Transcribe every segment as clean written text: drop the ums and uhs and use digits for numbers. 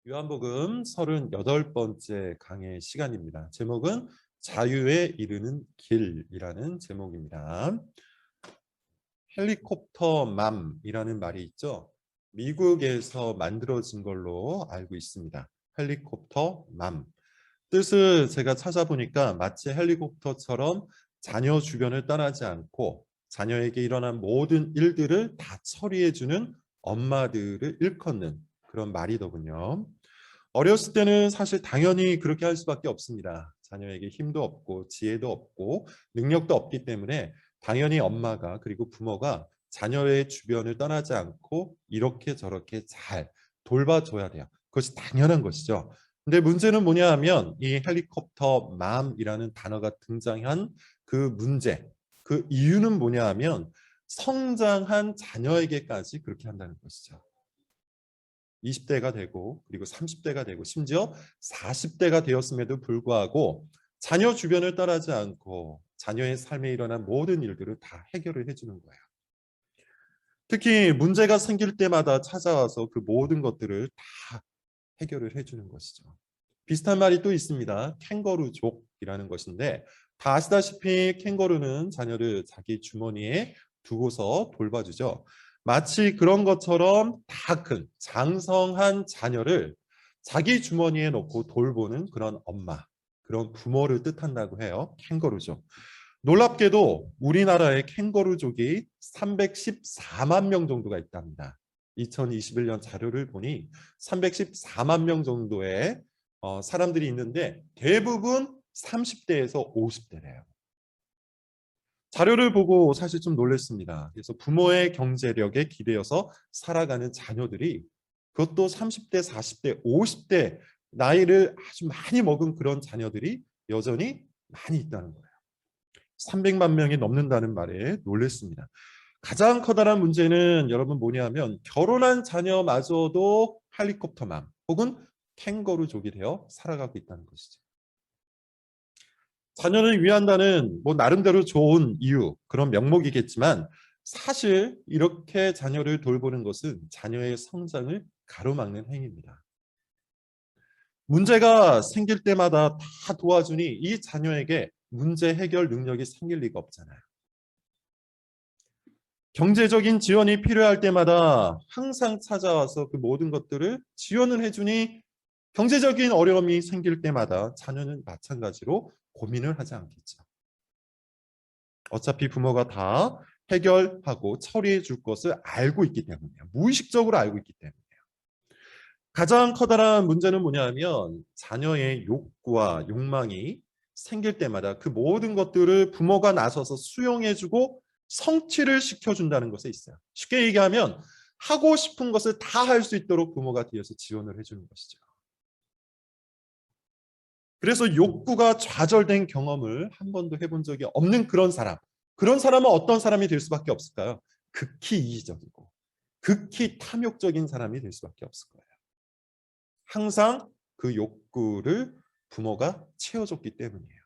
요한복음 38번째 강의 시간입니다. 제목은 자유에 이르는 길이라는 제목입니다. 헬리콥터맘이라는 말이 있죠. 미국에서 만들어진 걸로 알고 있습니다. 헬리콥터맘. 뜻을 제가 찾아보니까 마치 헬리콥터처럼 자녀 주변을 떠나지 않고 자녀에게 일어난 모든 일들을 다 처리해주는 엄마들을 일컫는 그런 말이더군요. 어렸을 때는 사실 당연히 그렇게 할 수밖에 없습니다. 자녀에게 힘도 없고 지혜도 없고 능력도 없기 때문에 당연히 엄마가 그리고 부모가 자녀의 주변을 떠나지 않고 이렇게 저렇게 잘 돌봐줘야 돼요. 그것이 당연한 것이죠. 근데 문제는 뭐냐 하면 이 헬리콥터 맘이라는 단어가 등장한 그 문제, 그 이유는 뭐냐 하면 성장한 자녀에게까지 그렇게 한다는 것이죠. 20대가 되고 그리고 30대가 되고 심지어 40대가 되었음에도 불구하고 자녀 주변을 떠나지 않고 자녀의 삶에 일어난 모든 일들을 다 해결을 해주는 거예요. 특히 문제가 생길 때마다 찾아와서 그 모든 것들을 다 해결을 해주는 것이죠. 비슷한 말이 또 있습니다. 캥거루족이라는 것인데 다 아시다시피 캥거루는 자녀를 자기 주머니에 두고서 돌봐주죠. 마치 그런 것처럼 다 큰 장성한 자녀를 자기 주머니에 넣고 돌보는 그런 엄마, 그런 부모를 뜻한다고 해요. 캥거루족. 놀랍게도 우리나라의 캥거루족이 314만 명 정도가 있답니다. 2021년 자료를 보니 314만 명 정도의 사람들이 있는데 대부분 30대에서 50대래요. 자료를 보고 사실 좀 놀랐습니다. 그래서 부모의 경제력에 기대어서 살아가는 자녀들이 그것도 30대, 40대, 50대 나이를 아주 많이 먹은 그런 자녀들이 여전히 많이 있다는 거예요. 300만 명이 넘는다는 말에 놀랐습니다. 가장 커다란 문제는 여러분 뭐냐면 결혼한 자녀마저도 헬리콥터맘 혹은 캥거루족이 되어 살아가고 있다는 것이죠. 자녀를 위한다는 뭐 나름대로 좋은 이유, 그런 명목이겠지만 사실 이렇게 자녀를 돌보는 것은 자녀의 성장을 가로막는 행위입니다. 문제가 생길 때마다 다 도와주니 이 자녀에게 문제 해결 능력이 생길 리가 없잖아요. 경제적인 지원이 필요할 때마다 항상 찾아와서 그 모든 것들을 지원을 해주니 경제적인 어려움이 생길 때마다 자녀는 마찬가지로 고민을 하지 않겠죠. 어차피 부모가 다 해결하고 처리해 줄 것을 알고 있기 때문이에요. 무의식적으로 알고 있기 때문이에요. 가장 커다란 문제는 뭐냐면 자녀의 욕구와 욕망이 생길 때마다 그 모든 것들을 부모가 나서서 수용해주고 성취를 시켜준다는 것에 있어요. 쉽게 얘기하면 하고 싶은 것을 다 할 수 있도록 부모가 뒤에서 지원을 해주는 것이죠. 그래서 욕구가 좌절된 경험을 한 번도 해본 적이 없는 그런 사람. 그런 사람은 어떤 사람이 될 수밖에 없을까요? 극히 이기적이고 극히 탐욕적인 사람이 될 수밖에 없을 거예요. 항상 그 욕구를 부모가 채워줬기 때문이에요.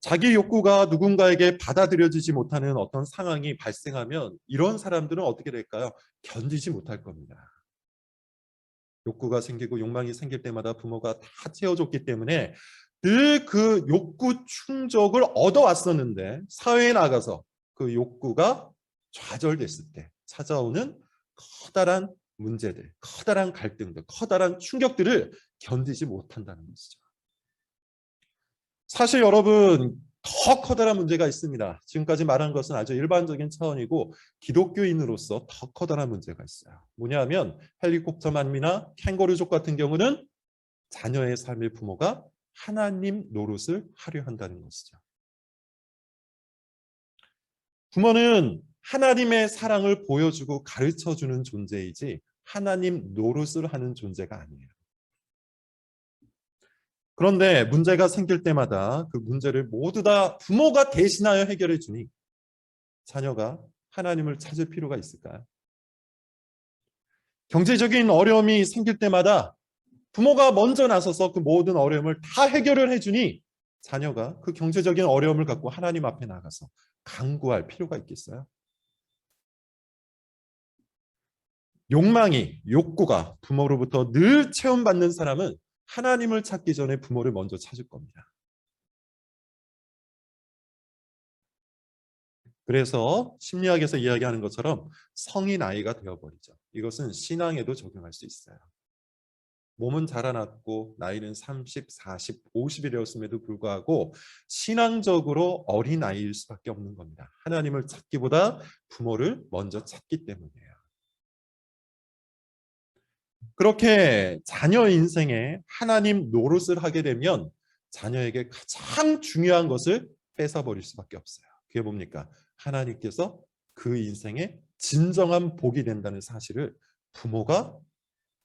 자기 욕구가 누군가에게 받아들여지지 못하는 어떤 상황이 발생하면 이런 사람들은 어떻게 될까요? 견디지 못할 겁니다. 욕구가 생기고 욕망이 생길 때마다 부모가 다 채워줬기 때문에 늘 그 욕구 충족을 얻어왔었는데 사회에 나가서 그 욕구가 좌절됐을 때 찾아오는 커다란 문제들, 커다란 갈등들, 커다란 충격들을 견디지 못한다는 것이죠. 사실 여러분 더 커다란 문제가 있습니다. 지금까지 말한 것은 아주 일반적인 차원이고 기독교인으로서 더 커다란 문제가 있어요. 뭐냐면 헬리콥터맘이나 캥거루족 같은 경우는 자녀의 삶의 부모가 하나님 노릇을 하려 한다는 것이죠. 부모는 하나님의 사랑을 보여주고 가르쳐주는 존재이지 하나님 노릇을 하는 존재가 아니에요. 그런데 문제가 생길 때마다 그 문제를 모두 다 부모가 대신하여 해결해 주니 자녀가 하나님을 찾을 필요가 있을까요? 경제적인 어려움이 생길 때마다 부모가 먼저 나서서 그 모든 어려움을 다 해결을 해주니 자녀가 그 경제적인 어려움을 갖고 하나님 앞에 나가서 간구할 필요가 있겠어요? 욕구가 부모로부터 늘 체험받는 사람은 하나님을 찾기 전에 부모를 먼저 찾을 겁니다. 그래서 심리학에서 이야기하는 것처럼 성인 아이가 되어버리죠. 이것은 신앙에도 적용할 수 있어요. 몸은 자라났고 나이는 30, 40, 50이 되었음에도 불구하고 신앙적으로 어린 아이일 수밖에 없는 겁니다. 하나님을 찾기보다 부모를 먼저 찾기 때문이에요. 그렇게 자녀 인생에 하나님 노릇을 하게 되면 자녀에게 가장 중요한 것을 뺏어버릴 수밖에 없어요. 그게 뭡니까? 하나님께서 그 인생에 진정한 복이 된다는 사실을 부모가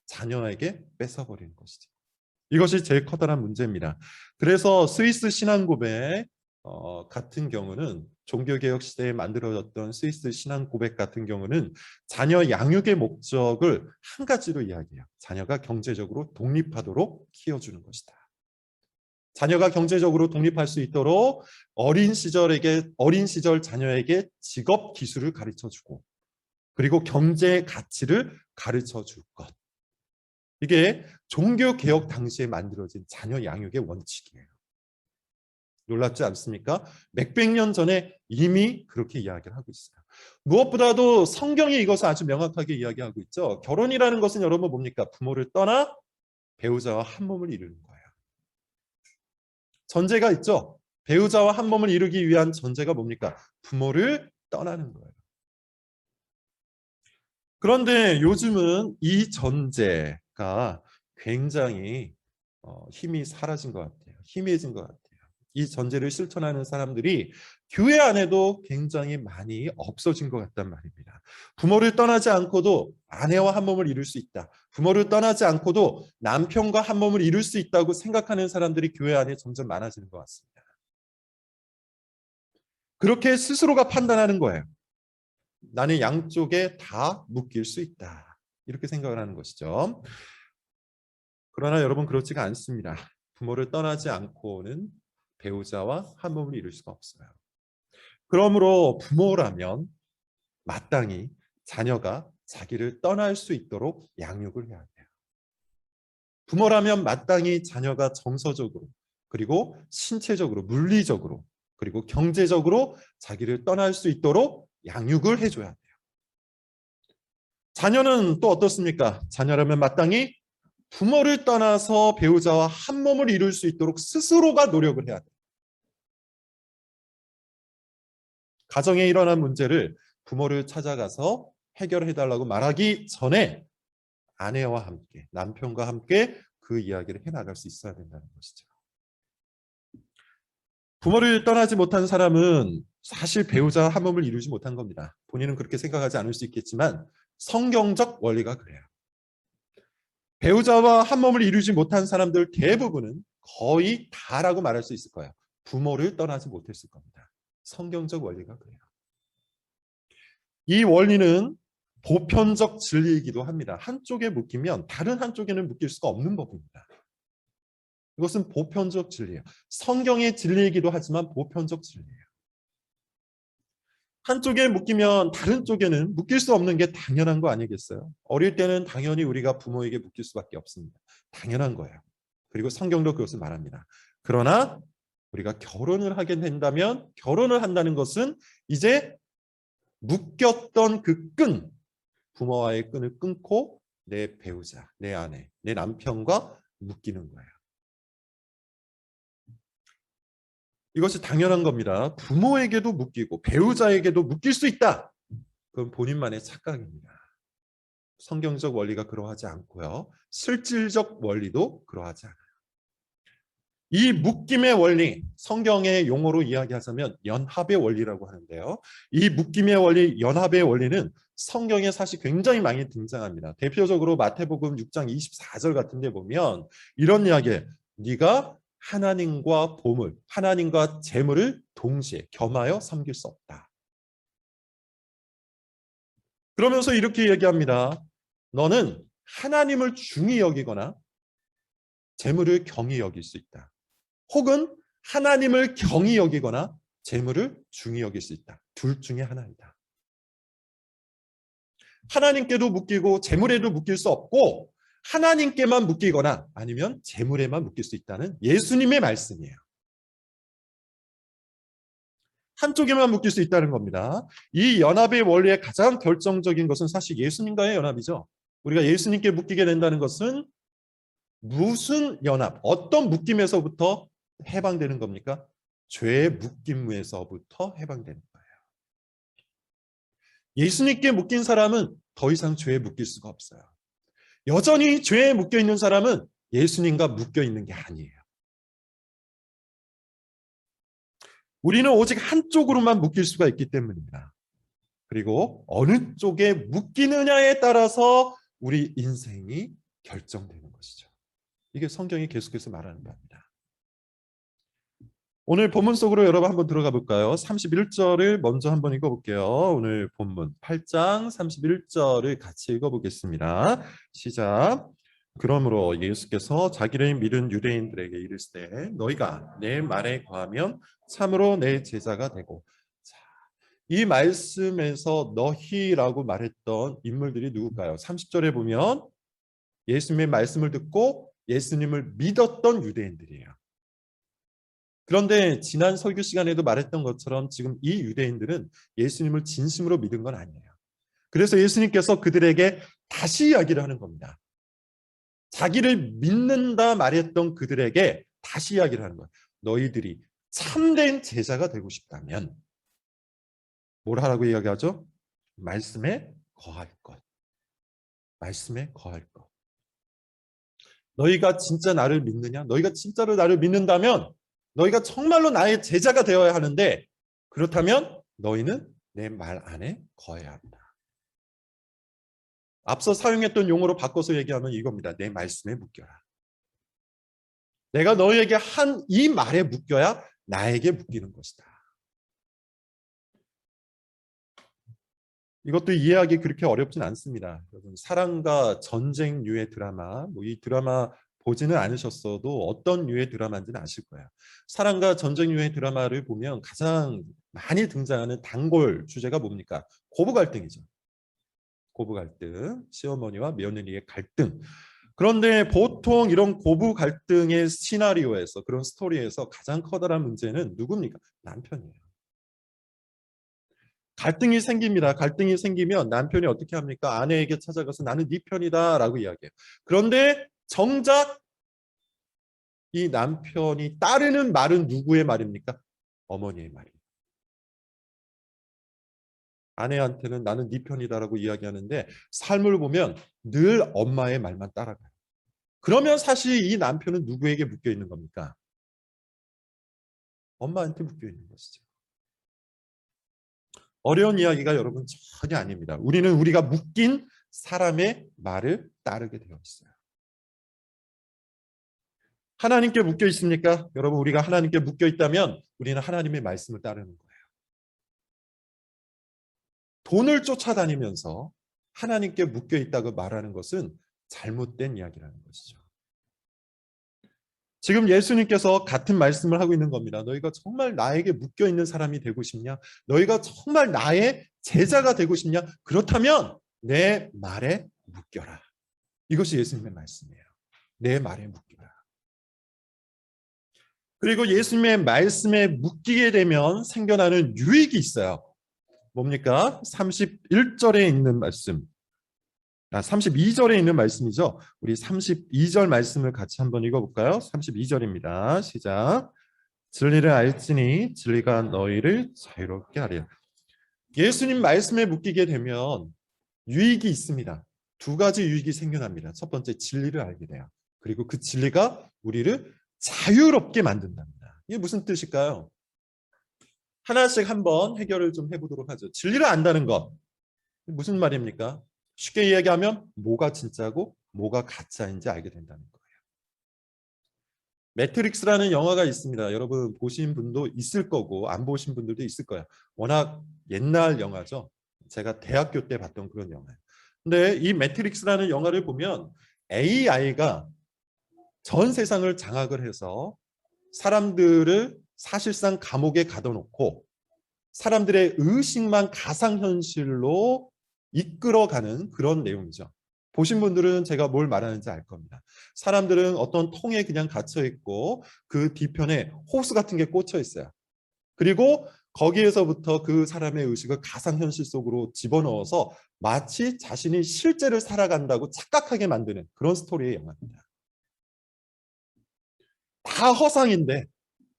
자녀에게 뺏어버리는 것이죠. 이것이 제일 커다란 문제입니다. 그래서 스위스 신앙고백 같은 경우는 종교개혁 시대에 만들어졌던 스위스 신앙고백 같은 경우는 자녀 양육의 목적을 한 가지로 이야기해요. 자녀가 경제적으로 독립하도록 키워주는 것이다. 자녀가 경제적으로 독립할 수 있도록 어린 시절 자녀에게 직업 기술을 가르쳐주고 그리고 경제 가치를 가르쳐줄 것. 이게 종교개혁 당시에 만들어진 자녀 양육의 원칙이에요. 놀랍지 않습니까? 몇백 년 전에 이미 그렇게 이야기를 하고 있어요. 무엇보다도 성경이 이것을 아주 명확하게 이야기하고 있죠. 결혼이라는 것은 여러분 뭡니까? 부모를 떠나 배우자와 한 몸을 이루는 거예요. 전제가 있죠. 배우자와 한 몸을 이루기 위한 전제가 뭡니까? 부모를 떠나는 거예요. 그런데 요즘은 이 전제가 굉장히 힘이 사라진 것 같아요. 희미해진 것 같아요. 이 전제를 실천하는 사람들이 교회 안에도 굉장히 많이 없어진 것 같단 말입니다. 부모를 떠나지 않고도 아내와 한 몸을 이룰 수 있다. 부모를 떠나지 않고도 남편과 한 몸을 이룰 수 있다고 생각하는 사람들이 교회 안에 점점 많아지는 것 같습니다. 그렇게 스스로가 판단하는 거예요. 나는 양쪽에 다 묶일 수 있다. 이렇게 생각을 하는 것이죠. 그러나 여러분 그렇지가 않습니다. 부모를 떠나지 않고는 배우자와 한 몸을 이룰 수가 없어요. 그러므로 부모라면 마땅히 자녀가 자기를 떠날 수 있도록 양육을 해야 돼요. 부모라면 마땅히 자녀가 정서적으로 그리고 신체적으로 물리적으로 그리고 경제적으로 자기를 떠날 수 있도록 양육을 해줘야 돼요. 자녀는 또 어떻습니까? 자녀라면 마땅히 부모를 떠나서 배우자와 한 몸을 이룰 수 있도록 스스로가 노력을 해야 돼요. 가정에 일어난 문제를 부모를 찾아가서 해결해달라고 말하기 전에 아내와 함께, 남편과 함께 그 이야기를 해나갈 수 있어야 된다는 것이죠. 부모를 떠나지 못한 사람은 사실 배우자와 한 몸을 이루지 못한 겁니다. 본인은 그렇게 생각하지 않을 수 있겠지만 성경적 원리가 그래요. 배우자와 한 몸을 이루지 못한 사람들 대부분은 거의 다라고 말할 수 있을 거예요. 부모를 떠나지 못했을 겁니다. 성경적 원리가 그래요. 이 원리는 보편적 진리이기도 합니다. 한쪽에 묶이면 다른 한쪽에는 묶일 수가 없는 법입니다. 이것은 보편적 진리예요. 성경의 진리이기도 하지만 보편적 진리예요. 한쪽에 묶이면 다른 쪽에는 묶일 수 없는 게 당연한 거 아니겠어요? 어릴 때는 당연히 우리가 부모에게 묶일 수밖에 없습니다. 당연한 거예요. 그리고 성경도 그것을 말합니다. 그러나 우리가 결혼을 하게 된다면 결혼을 한다는 것은 이제 묶였던 그 끈, 부모와의 끈을 끊고 내 배우자, 내 아내, 내 남편과 묶이는 거예요. 이것이 당연한 겁니다. 부모에게도 묶이고 배우자에게도 묶일 수 있다. 그건 본인만의 착각입니다. 성경적 원리가 그러하지 않고요. 실질적 원리도 그러하지 않아요. 이 묶임의 원리, 성경의 용어로 이야기하자면 연합의 원리라고 하는데요. 이 묶임의 원리, 연합의 원리는 성경에 사실 굉장히 많이 등장합니다. 대표적으로 마태복음 6장 24절 같은 데 보면 이런 이야기에 네가 하나님과 보물, 하나님과 재물을 동시에 겸하여 섬길 수 없다. 그러면서 이렇게 얘기합니다. 너는 하나님을 중히 여기거나 재물을 경히 여길 수 있다. 혹은 하나님을 경히 여기거나 재물을 중히 여길 수 있다. 둘 중에 하나이다. 하나님께도 묶이고 재물에도 묶일 수 없고 하나님께만 묶이거나 아니면 재물에만 묶일 수 있다는 예수님의 말씀이에요. 한쪽에만 묶일 수 있다는 겁니다. 이 연합의 원리의 가장 결정적인 것은 사실 예수님과의 연합이죠. 우리가 예수님께 묶이게 된다는 것은 무슨 연합, 어떤 묶임에서부터 해방되는 겁니까? 죄의 묶임에서부터 해방되는 거예요. 예수님께 묶인 사람은 더 이상 죄에 묶일 수가 없어요. 여전히 죄에 묶여 있는 사람은 예수님과 묶여 있는 게 아니에요. 우리는 오직 한쪽으로만 묶일 수가 있기 때문입니다. 그리고 어느 쪽에 묶이느냐에 따라서 우리 인생이 결정되는 것이죠. 이게 성경이 계속해서 말하는 바입니다. 오늘 본문 속으로 여러분 한번 들어가 볼까요? 31절을 먼저 한번 읽어볼게요. 오늘 본문 8장 31절을 같이 읽어보겠습니다. 시작. 그러므로 예수께서 자기를 믿은 유대인들에게 이르시되 너희가 내 말에 거하면 참으로 내 제자가 되고. 자, 이 말씀에서 너희라고 말했던 인물들이 누굴까요? 30절에 보면 예수님의 말씀을 듣고 예수님을 믿었던 유대인들이에요. 그런데 지난 설교 시간에도 말했던 것처럼 지금 이 유대인들은 예수님을 진심으로 믿은 건 아니에요. 그래서 예수님께서 그들에게 다시 이야기를 하는 겁니다. 자기를 믿는다 말했던 그들에게 다시 이야기를 하는 거예요. 너희들이 참된 제자가 되고 싶다면 뭘 하라고 이야기하죠? 말씀에 거할 것. 말씀에 거할 것. 너희가 진짜 나를 믿느냐? 너희가 진짜로 나를 믿는다면 너희가 정말로 나의 제자가 되어야 하는데 그렇다면 너희는 내 말 안에 거해야 한다. 앞서 사용했던 용어로 바꿔서 얘기하면 이겁니다. 내 말씀에 묶여라. 내가 너희에게 한 이 말에 묶여야 나에게 묶이는 것이다. 이것도 이해하기 그렇게 어렵진 않습니다. 여러분, 사랑과 전쟁 류의 드라마, 이 드라마 보지는 않으셨어도 어떤 류의 드라마인지는 아실 거예요. 사랑과 전쟁 류의 드라마를 보면 가장 많이 등장하는 단골 주제가 뭡니까? 고부 갈등이죠. 고부 갈등, 시어머니와 며느리의 갈등. 그런데 보통 이런 고부 갈등의 시나리오에서, 그런 스토리에서 가장 커다란 문제는 누굽니까? 남편이에요. 갈등이 생깁니다. 갈등이 생기면 남편이 어떻게 합니까? 아내에게 찾아가서 나는 네 편이다 라고 이야기해요. 그런데 정작 이 남편이 따르는 말은 누구의 말입니까? 어머니의 말입니다. 아내한테는 나는 네 편이다라고 이야기하는데 삶을 보면 늘 엄마의 말만 따라가요. 그러면 사실 이 남편은 누구에게 묶여 있는 겁니까? 엄마한테 묶여 있는 것이죠. 어려운 이야기가 여러분 전혀 아닙니다. 우리는 우리가 묶인 사람의 말을 따르게 되어 있어요. 하나님께 묶여 있습니까? 여러분, 우리가 하나님께 묶여 있다면 우리는 하나님의 말씀을 따르는 거예요. 돈을 쫓아다니면서 하나님께 묶여 있다고 말하는 것은 잘못된 이야기라는 것이죠. 지금 예수님께서 같은 말씀을 하고 있는 겁니다. 너희가 정말 나에게 묶여 있는 사람이 되고 싶냐? 너희가 정말 나의 제자가 되고 싶냐? 그렇다면 내 말에 묶여라. 이것이 예수님의 말씀이에요. 내 말에 묶여라. 그리고 예수님의 말씀에 묶이게 되면 생겨나는 유익이 있어요. 뭡니까? 31절에 있는 말씀. 32절에 있는 말씀이죠. 우리 32절 말씀을 같이 한번 읽어볼까요? 32절입니다. 시작. 진리를 알지니 진리가 너희를 자유롭게 하리라. 예수님 말씀에 묶이게 되면 유익이 있습니다. 두 가지 유익이 생겨납니다. 첫 번째, 진리를 알게 돼요. 그리고 그 진리가 우리를 자유롭게 만든답니다. 이게 무슨 뜻일까요? 하나씩 한번 해결을 좀 해보도록 하죠. 진리를 안다는 것 무슨 말입니까? 쉽게 이야기하면 뭐가 진짜고 뭐가 가짜인지 알게 된다는 거예요. 매트릭스라는 영화가 있습니다. 여러분 보신 분도 있을 거고 안 보신 분들도 있을 거예요. 워낙 옛날 영화죠. 제가 대학교 때 봤던 그런 영화예요. 근데 이 매트릭스라는 영화를 보면 AI가 전 세상을 장악을 해서 사람들을 사실상 감옥에 가둬놓고 사람들의 의식만 가상현실로 이끌어가는 그런 내용이죠. 보신 분들은 제가 뭘 말하는지 알 겁니다. 사람들은 어떤 통에 그냥 갇혀 있고 그 뒤편에 호스 같은 게 꽂혀 있어요. 그리고 거기에서부터 그 사람의 의식을 가상현실 속으로 집어넣어서 마치 자신이 실제를 살아간다고 착각하게 만드는 그런 스토리의 영화입니다. 다 허상인데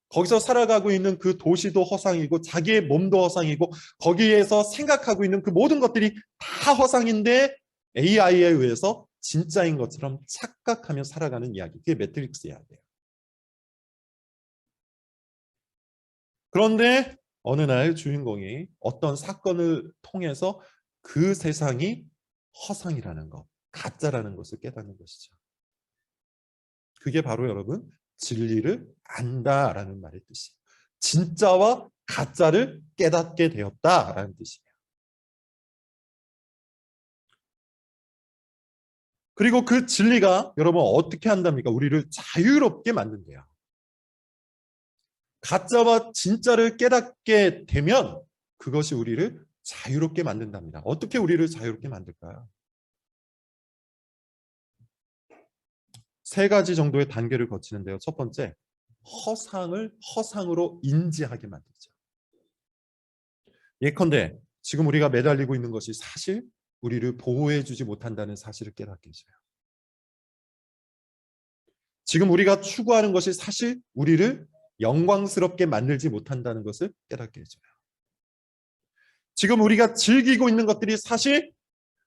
거기서 살아가고 있는 그 도시도 허상이고 자기의 몸도 허상이고 거기에서 생각하고 있는 그 모든 것들이 다 허상인데 AI에 의해서 진짜인 것처럼 착각하며 살아가는 이야기. 그게 매트릭스 이야기예요. 그런데 어느 날 주인공이 어떤 사건을 통해서 그 세상이 허상이라는 것, 가짜라는 것을 깨닫는 것이죠. 그게 바로 여러분 진리를 안다라는 말의 뜻이에요. 진짜와 가짜를 깨닫게 되었다라는 뜻이에요. 그리고 그 진리가 여러분 어떻게 한답니까? 우리를 자유롭게 만든대요. 가짜와 진짜를 깨닫게 되면 그것이 우리를 자유롭게 만든답니다. 어떻게 우리를 자유롭게 만들까요? 세 가지 정도의 단계를 거치는데요. 첫 번째, 허상을 허상으로 인지하게 만들죠. 예컨대 지금 우리가 매달리고 있는 것이 사실 우리를 보호해주지 못한다는 사실을 깨닫게 해줘요. 지금 우리가 추구하는 것이 사실 우리를 영광스럽게 만들지 못한다는 것을 깨닫게 해줘요. 지금 우리가 즐기고 있는 것들이 사실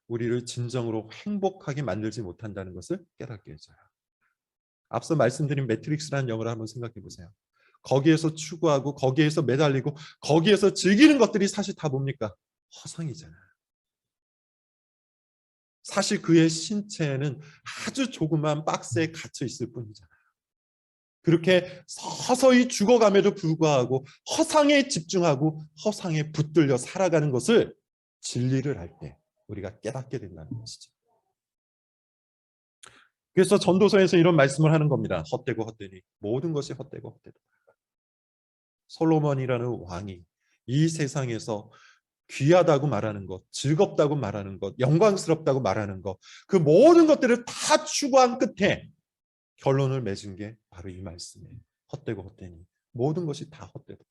우리를 진정으로 행복하게 만들지 못한다는 것을 깨닫게 해줘요. 앞서 말씀드린 매트릭스라는 영화를 한번 생각해 보세요. 거기에서 추구하고 거기에서 매달리고 거기에서 즐기는 것들이 사실 다 뭡니까? 허상이잖아요. 사실 그의 신체는 아주 조그만 박스에 갇혀 있을 뿐이잖아요. 그렇게 서서히 죽어감에도 불구하고 허상에 집중하고 허상에 붙들려 살아가는 것을 진리를 알 때 우리가 깨닫게 된다는 것이죠. 그래서 전도서에서 이런 말씀을 하는 겁니다. 헛되고 헛되니 모든 것이 헛되고 헛되다. 솔로몬이라는 왕이 이 세상에서 귀하다고 말하는 것, 즐겁다고 말하는 것, 영광스럽다고 말하는 것, 그 모든 것들을 다 추구한 끝에 결론을 맺은 게 바로 이 말씀이에요. 헛되고 헛되니 모든 것이 다 헛되다.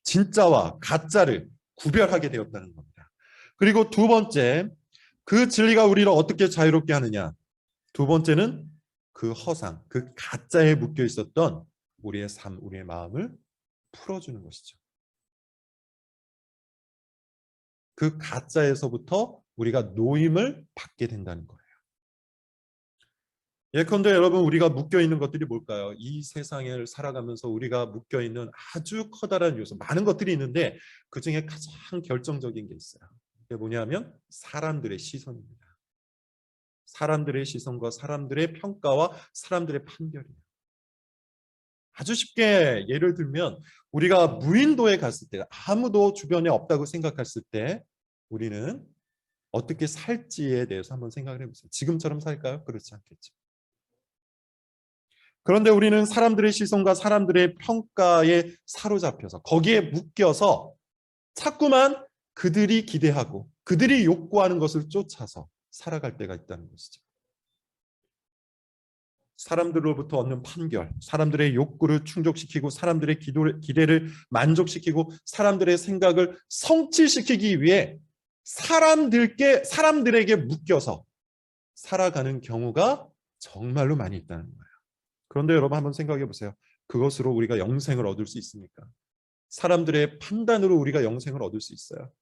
진짜와 가짜를 구별하게 되었다는 겁니다. 그리고 두 번째, 그 진리가 우리를 어떻게 자유롭게 하느냐. 두 번째는 그 허상, 그 가짜에 묶여 있었던 우리의 삶, 우리의 마음을 풀어주는 것이죠. 그 가짜에서부터 우리가 노임을 받게 된다는 거예요. 예컨대 여러분 우리가 묶여있는 것들이 뭘까요? 이 세상을 살아가면서 우리가 묶여있는 아주 커다란 요소, 많은 것들이 있는데 그중에 가장 결정적인 게 있어요. 그게 뭐냐면 사람들의 시선입니다. 사람들의 시선과 사람들의 평가와 사람들의 판결이에요. 아주 쉽게 예를 들면 우리가 무인도에 갔을 때 아무도 주변에 없다고 생각했을 때 우리는 어떻게 살지에 대해서 한번 생각을 해보세요. 지금처럼 살까요? 그렇지 않겠죠. 그런데 우리는 사람들의 시선과 사람들의 평가에 사로잡혀서 거기에 묶여서 자꾸만 그들이 기대하고 그들이 욕구하는 것을 쫓아서 살아갈 때가 있다는 것이죠. 사람들로부터 얻는 판결, 사람들의 욕구를 충족시키고 사람들의 기대를 만족시키고 사람들의 생각을 성취시키기 위해 사람들에게 묶여서 살아가는 경우가 정말로 많이 있다는 거예요. 그런데 여러분 한번 생각해 보세요. 그것으로 우리가 영생을 얻을 수 있습니까? 사람들의 판단으로 우리가 영생을 얻을 수 있어요.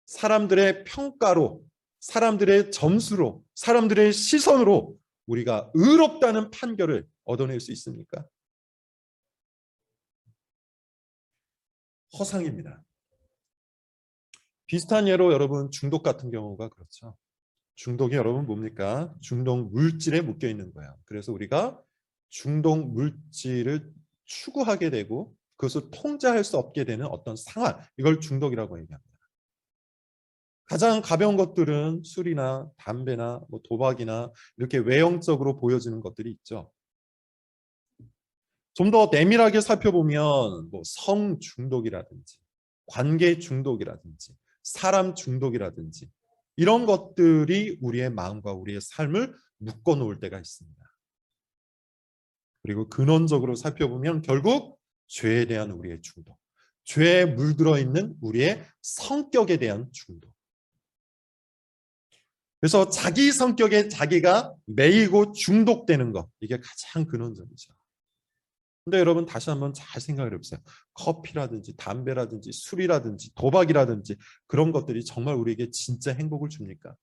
사람들의 평가로, 사람들의 점수로, 사람들의 시선으로 우리가 의롭다는 판결을 얻어낼 수 있습니까? 허상입니다. 비슷한 예로 여러분 중독 같은 경우가 그렇죠. 중독이 여러분 뭡니까? 중독 물질에 묶여 있는 거예요. 그래서 우리가 중독 물질을 추구하게 되고 그것을 통제할 수 없게 되는 어떤 상황, 이걸 중독이라고 얘기합니다. 가장 가벼운 것들은 술이나 담배나 뭐 도박이나 이렇게 외형적으로 보여지는 것들이 있죠. 좀 더 내밀하게 살펴보면 뭐 성중독이라든지 관계 중독이라든지 사람 중독이라든지 이런 것들이 우리의 마음과 우리의 삶을 묶어 놓을 때가 있습니다. 그리고 근원적으로 살펴보면 결국 죄에 대한 우리의 중독, 죄에 물들어 있는 우리의 성격에 대한 중독. 그래서 자기 성격에 자기가 매이고 중독되는 것, 이게 가장 근원적이죠. 근데 여러분 다시 한번 잘 생각을 해보세요. 커피라든지 담배라든지 술이라든지 도박이라든지 그런 것들이 정말 우리에게 진짜 행복을 줍니까?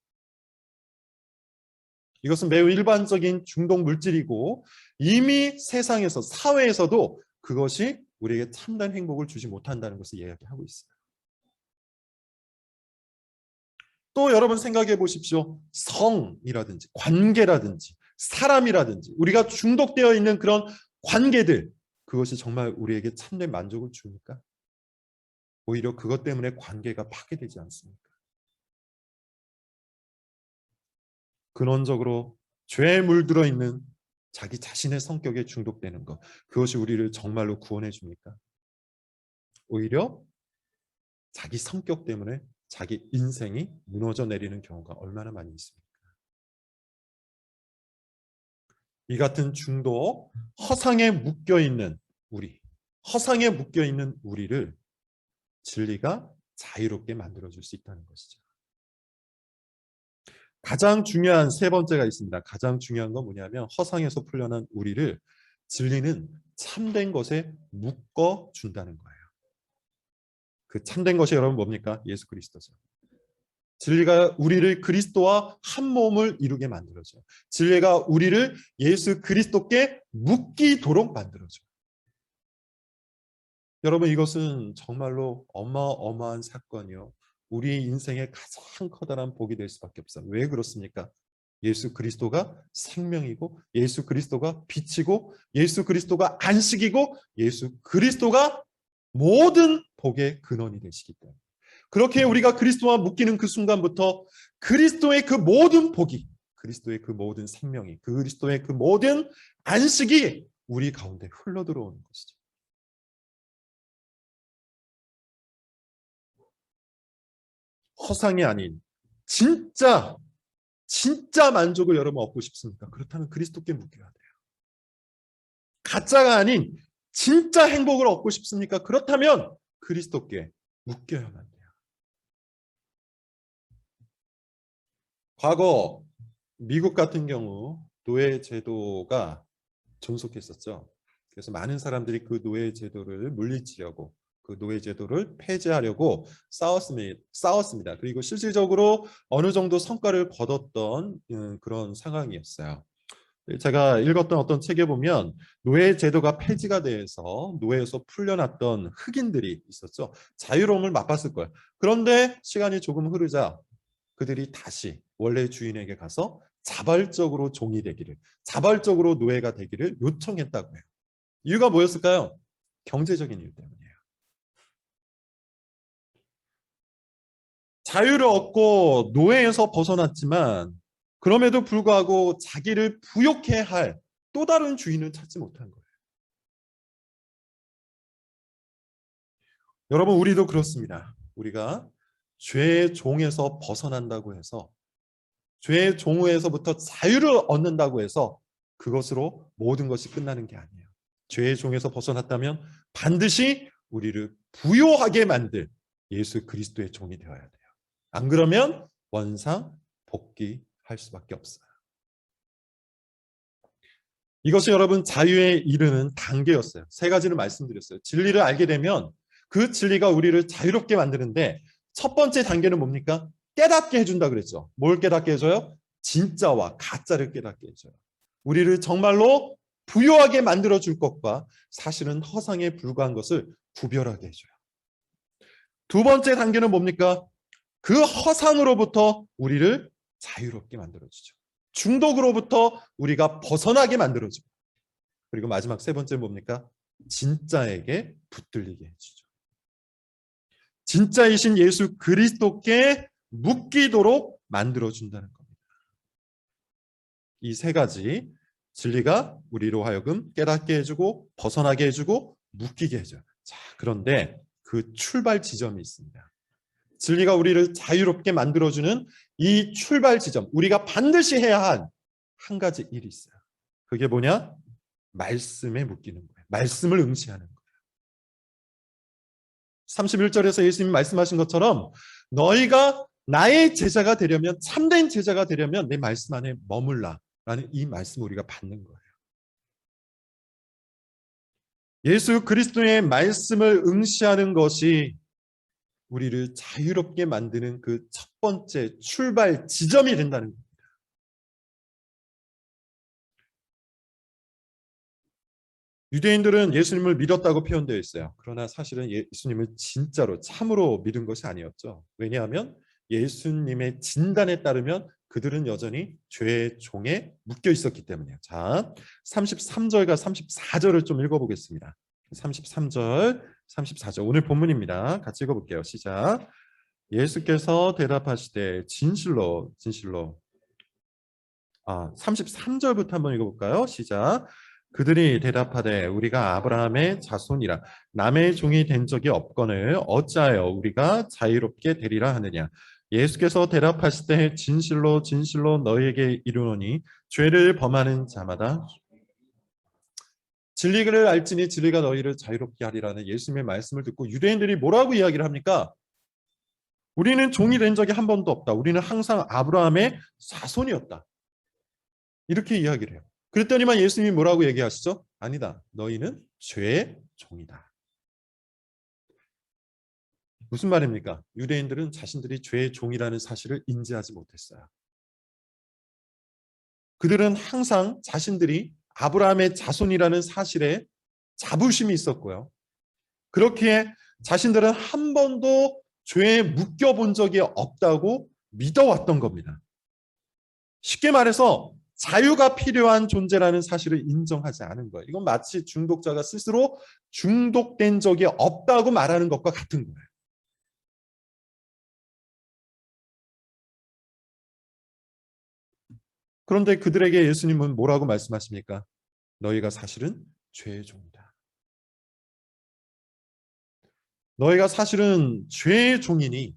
이것은 매우 일반적인 중독 물질이고 이미 세상에서 사회에서도 그것이 우리에게 참된 행복을 주지 못한다는 것을 이야기하고 있어요. 또 여러분 생각해 보십시오. 성이라든지 관계라든지 사람이라든지 우리가 중독되어 있는 그런 관계들, 그것이 정말 우리에게 참된 만족을 줍니까? 오히려 그것 때문에 관계가 파괴되지 않습니까? 근원적으로 죄에 물들어 있는 자기 자신의 성격에 중독되는 것, 그것이 우리를 정말로 구원해 줍니까? 오히려 자기 성격 때문에 자기 인생이 무너져 내리는 경우가 얼마나 많이 있습니까? 이 같은 중독, 허상에 묶여 있는 허상에 묶여 있는 우리를 진리가 자유롭게 만들어 줄 수 있다는 것이죠. 가장 중요한 세 번째가 있습니다. 가장 중요한 건 뭐냐면 허상에서 풀려난 우리를 진리는 참된 것에 묶어 준다는 거예요. 그 참된 것이 여러분 뭡니까? 예수 그리스도죠. 진리가 우리를 그리스도와 한 몸을 이루게 만들어줘요. 진리가 우리를 예수 그리스도께 묶이도록 만들어줘요. 여러분 이것은 정말로 어마어마한 사건이요. 우리 인생의 가장 커다란 복이 될 수밖에 없어요. 왜 그렇습니까? 예수 그리스도가 생명이고 예수 그리스도가 빛이고 예수 그리스도가 안식이고 예수 그리스도가 모든 복의 근원이 되시기 때문에 그렇게 우리가 그리스도와 묶이는 그 순간부터 그리스도의 그 모든 복이 그리스도의 그 모든 생명이 그리스도의 그 모든 안식이 우리 가운데 흘러들어오는 것이죠. 허상이 아닌 진짜 만족을 여러분 얻고 싶습니까? 그렇다면 그리스도께 묶여야 돼요. 가짜가 아닌 진짜 행복을 얻고 싶습니까? 그렇다면 그리스도께 묶여야만 돼요. 과거 미국 같은 경우 노예 제도가 존속했었죠. 그래서 많은 사람들이 그 노예 제도를 물리치려고 그 노예 제도를 폐지하려고 싸웠습니다. 그리고 실질적으로 어느 정도 성과를 거뒀던 그런 상황이었어요. 제가 읽었던 어떤 책에 보면 노예 제도가 폐지가 돼서 노예에서 풀려났던 흑인들이 있었죠. 자유로움을 맛봤을 거예요. 그런데 시간이 조금 흐르자 그들이 다시 원래 주인에게 가서 자발적으로 종이 되기를, 자발적으로 노예가 되기를 요청했다고 해요. 이유가 뭐였을까요? 경제적인 이유 때문이에요. 자유를 얻고 노예에서 벗어났지만 그럼에도 불구하고 자기를 부욕해 할 또 다른 주인을 찾지 못한 거예요. 여러분 우리도 그렇습니다. 우리가 죄의 종에서 벗어난다고 해서 죄의 종에서부터 자유를 얻는다고 해서 그것으로 모든 것이 끝나는 게 아니에요. 죄의 종에서 벗어났다면 반드시 우리를 부요하게 만들 예수 그리스도의 종이 되어야 돼요. 안 그러면 원상 복귀할 수밖에 없어요. 이것이 여러분 자유에 이르는 단계였어요. 세 가지를 말씀드렸어요. 진리를 알게 되면 그 진리가 우리를 자유롭게 만드는데 첫 번째 단계는 뭡니까? 깨닫게 해준다 그랬죠. 뭘 깨닫게 해줘요? 진짜와 가짜를 깨닫게 해줘요. 우리를 정말로 부요하게 만들어줄 것과 사실은 허상에 불과한 것을 구별하게 해줘요. 두 번째 단계는 뭡니까? 그 허상으로부터 우리를 자유롭게 만들어주죠. 중독으로부터 우리가 벗어나게 만들어주고 그리고 마지막 세 번째 뭡니까? 진짜에게 붙들리게 해주죠. 진짜이신 예수 그리스도께 묶이도록 만들어준다는 겁니다. 이 세 가지 진리가 우리로 하여금 깨닫게 해주고 벗어나게 해주고 묶이게 해줘요. 자, 그런데 그 출발 지점이 있습니다. 진리가 우리를 자유롭게 만들어주는 이 출발 지점, 우리가 반드시 해야 한 한 가지 일이 있어요. 그게 뭐냐? 말씀에 묶이는 거예요. 말씀을 응시하는 거예요. 31절에서 예수님이 말씀하신 것처럼 너희가 나의 제자가 되려면, 참된 제자가 되려면 내 말씀 안에 머물라라는 이 말씀을 우리가 받는 거예요. 예수 그리스도의 말씀을 응시하는 것이 우리를 자유롭게 만드는 그 첫 번째 출발 지점이 된다는 겁니다. 유대인들은 예수님을 믿었다고 표현되어 있어요. 그러나 사실은 예수님을 진짜로 참으로 믿은 것이 아니었죠. 왜냐하면 예수님의 진단에 따르면 그들은 여전히 죄의 종에 묶여 있었기 때문이에요. 자, 33절과 34절을 좀 읽어보겠습니다. 33절, 34절 오늘 본문입니다. 같이 읽어볼게요. 시작. 예수께서 대답하시되 진실로 33절부터 한번 읽어볼까요? 시작. 그들이 대답하되 우리가 아브라함의 자손이라 남의 종이 된 적이 없거늘 어찌하여 우리가 자유롭게 되리라 하느냐. 예수께서 대답하시되 진실로 너희에게 이르노니 죄를 범하는 자마다 진리를 알지니 진리가 너희를 자유롭게 하리라는 예수님의 말씀을 듣고 유대인들이 뭐라고 이야기를 합니까? 우리는 종이 된 적이 한 번도 없다. 우리는 항상 아브라함의 자손이었다. 이렇게 이야기를 해요. 그랬더니만 예수님이 뭐라고 얘기하시죠? 아니다. 너희는 죄의 종이다. 무슨 말입니까? 유대인들은 자신들이 죄의 종이라는 사실을 인지하지 못했어요. 그들은 항상 자신들이 아브라함의 자손이라는 사실에 자부심이 있었고요. 그렇기에 자신들은 한 번도 죄에 묶여본 적이 없다고 믿어왔던 겁니다. 쉽게 말해서 자유가 필요한 존재라는 사실을 인정하지 않은 거예요. 이건 마치 중독자가 스스로 중독된 적이 없다고 말하는 것과 같은 거예요. 그런데 그들에게 예수님은 뭐라고 말씀하십니까? 너희가 사실은 죄의 종이다. 너희가 사실은 죄의 종이니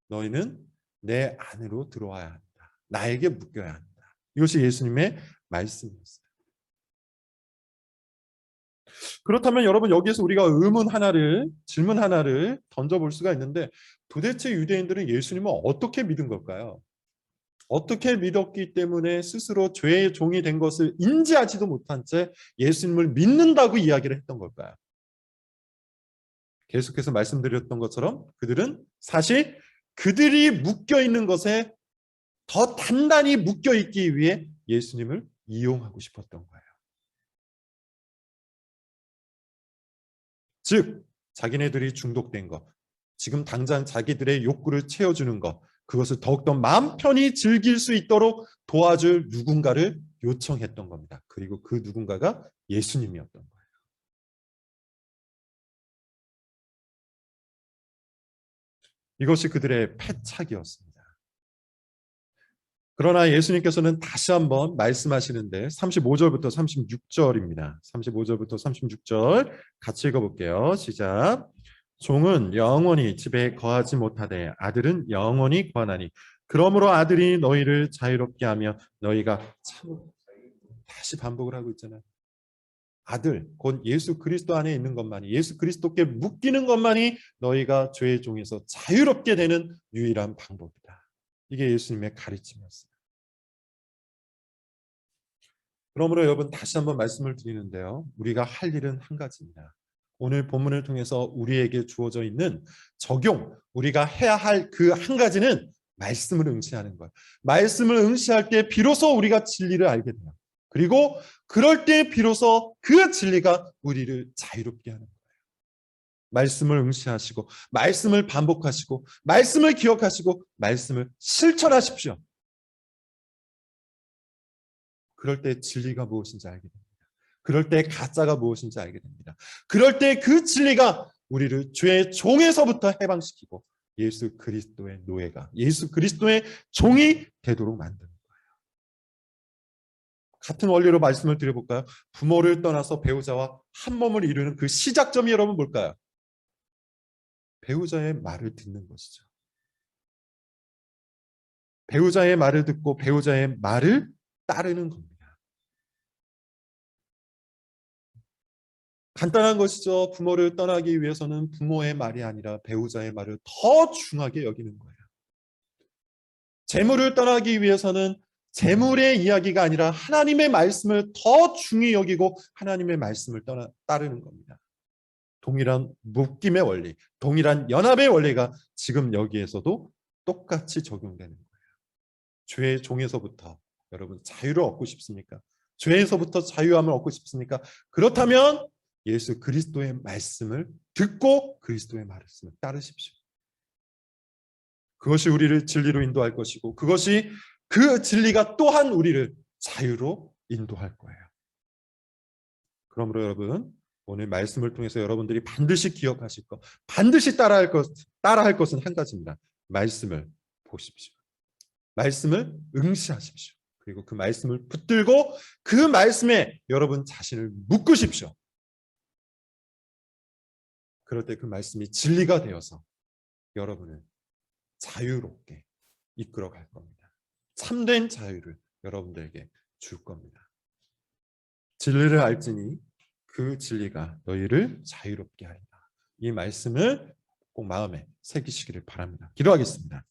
너희는 내 안으로 들어와야 한다. 나에게 묶여야 한다. 이것이 예수님의 말씀이었어요. 그렇다면 여러분 여기에서 우리가 질문 하나를 던져볼 수가 있는데 도대체 유대인들은 예수님을 어떻게 믿은 걸까요? 어떻게 믿었기 때문에 스스로 죄의 종이 된 것을 인지하지도 못한 채 예수님을 믿는다고 이야기를 했던 걸까요? 계속해서 말씀드렸던 것처럼 그들은 사실 그들이 묶여 있는 것에 더 단단히 묶여 있기 위해 예수님을 이용하고 싶었던 거예요. 즉 자기네들이 중독된 것, 지금 당장 자기들의 욕구를 채워주는 것, 그것을 더욱더 마음 편히 즐길 수 있도록 도와줄 누군가를 요청했던 겁니다. 그리고 그 누군가가 예수님이었던 거예요. 이것이 그들의 패착이었습니다. 그러나 예수님께서는 다시 한번 말씀하시는데 35절부터 36절입니다. 35절부터 36절 같이 읽어볼게요. 시작. 종은 영원히 집에 거하지 못하되 아들은 영원히 거하나니 그러므로 아들이 너희를 자유롭게 하며 너희가 참 다시 반복을 하고 있잖아요. 아들, 곧 예수 그리스도 안에 있는 것만이 예수 그리스도께 묶이는 것만이 너희가 죄의 종에서 자유롭게 되는 유일한 방법이다. 이게 예수님의 가르침이었어요. 그러므로 여러분 다시 한번 말씀을 드리는데요. 우리가 할 일은 한 가지입니다. 오늘 본문을 통해서 우리에게 주어져 있는 적용, 우리가 해야 할 그 한 가지는 말씀을 응시하는 거예요. 말씀을 응시할 때 비로소 우리가 진리를 알게 돼요. 그리고 그럴 때 비로소 그 진리가 우리를 자유롭게 하는 거예요. 말씀을 응시하시고 말씀을 반복하시고 말씀을 기억하시고 말씀을 실천하십시오. 그럴 때 진리가 무엇인지 알게 됩니다. 그럴 때 가짜가 무엇인지 알게 됩니다. 그럴 때 그 진리가 우리를 죄의 종에서부터 해방시키고 예수 그리스도의 노예가, 예수 그리스도의 종이 되도록 만드는 거예요. 같은 원리로 말씀을 드려볼까요? 부모를 떠나서 배우자와 한 몸을 이루는 그 시작점이 여러분 뭘까요? 배우자의 말을 듣는 것이죠. 배우자의 말을 듣고 배우자의 말을 따르는 겁니다. 간단한 것이죠. 부모를 떠나기 위해서는 부모의 말이 아니라 배우자의 말을 더 중하게 여기는 거예요. 재물을 떠나기 위해서는 재물의 이야기가 아니라 하나님의 말씀을 더 중히 여기고 하나님의 말씀을 따르는 겁니다. 동일한 묶임의 원리, 동일한 연합의 원리가 지금 여기에서도 똑같이 적용되는 거예요. 죄의 종에서부터 여러분 자유를 얻고 싶습니까? 죄에서부터 자유함을 얻고 싶습니까? 그렇다면 예수 그리스도의 말씀을 듣고 그리스도의 말씀을 따르십시오. 그것이 우리를 진리로 인도할 것이고 그것이 그 진리가 또한 우리를 자유로 인도할 거예요. 그러므로 여러분 오늘 말씀을 통해서 여러분들이 반드시 기억하실 것, 반드시 따라할 것은 한 가지입니다. 말씀을 보십시오. 말씀을 응시하십시오. 그리고 그 말씀을 붙들고 그 말씀에 여러분 자신을 묶으십시오. 그럴 때 그 말씀이 진리가 되어서 여러분을 자유롭게 이끌어갈 겁니다. 참된 자유를 여러분들에게 줄 겁니다. 진리를 알지니 그 진리가 너희를 자유롭게 하리라. 이 말씀을 꼭 마음에 새기시기를 바랍니다. 기도하겠습니다.